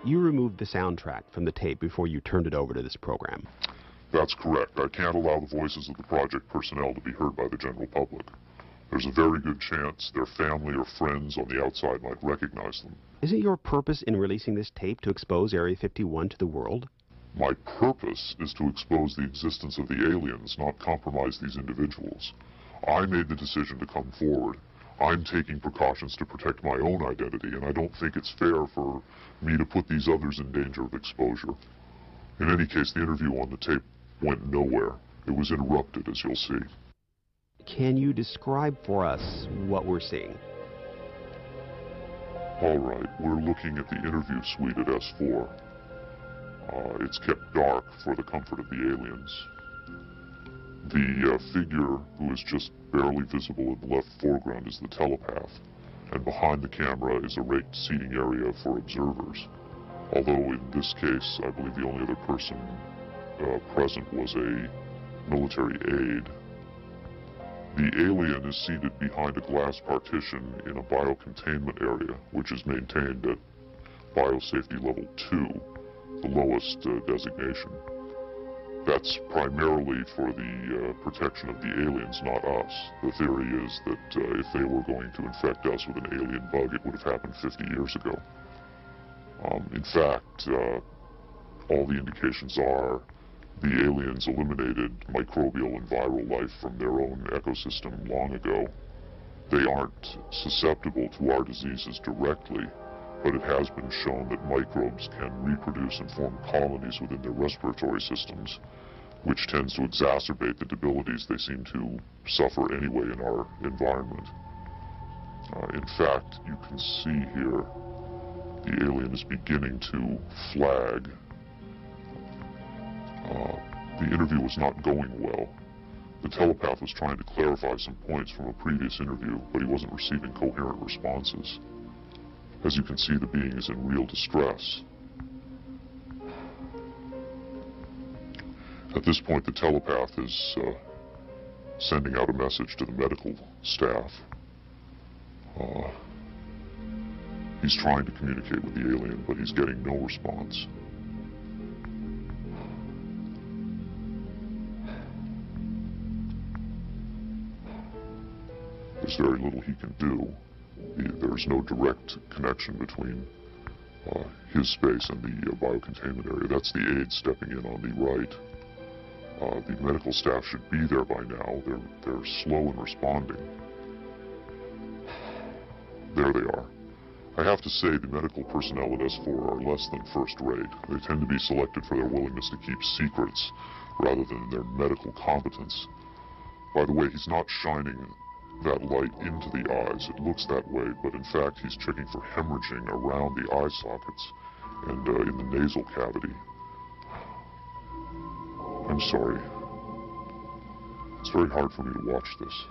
You removed the soundtrack from the tape before you turned it over to this program. That's correct. I can't allow the voices of the project personnel to be heard by the general public. There's a very good chance their family or friends on the outside might recognize them. Isn't your purpose in releasing this tape to expose Area 51 to the world? My purpose is to expose the existence of the aliens, not compromise these individuals. I made the decision to come forward. I'm taking precautions to protect my own identity, and I don't think it's fair for me to put these others in danger of exposure. In any case, the interview on the tape went nowhere. It was interrupted, as you'll see. Can you describe for us what we're seeing? All right, we're looking at the interview suite at S4. It's kept dark for the comfort of the aliens. The figure who is just barely visible in the left foreground is the telepath, and behind the camera is a raked seating area for observers. Although in this case, I believe the only other person present was a military aide. The alien is seated behind a glass partition in a biocontainment area, which is maintained at biosafety level 2, the lowest designation. That's primarily for the protection of the aliens, not us. The theory is that if they were going to infect us with an alien bug, it would have happened 50 years ago. In fact, all the indications are the aliens eliminated microbial and viral life from their own ecosystem long ago. They aren't susceptible to our diseases directly, but it has been shown that microbes can reproduce and form colonies within their respiratory systems, which tends to exacerbate the debilities they seem to suffer anyway in our environment. In fact, you can see here the alien is beginning to flag. The interview was not going well. The telepath was trying to clarify some points from a previous interview, but he wasn't receiving coherent responses. As you can see, the being is in real distress. At this point, the telepath is sending out a message to the medical staff. He's trying to communicate with the alien, but he's getting no response. There's very little he can do. There's no direct connection between his space and the biocontainment area. That's the aide stepping in on the right. The medical staff should be there by now. They're slow in responding. There they are. I have to say the medical personnel at S4 are less than first rate. They tend to be selected for their willingness to keep secrets rather than their medical competence. By the way, he's not shining that light into the eyes. It looks that way, but in fact he's checking for hemorrhaging around the eye sockets and in the nasal cavity. I'm sorry. It's very hard for me to watch this.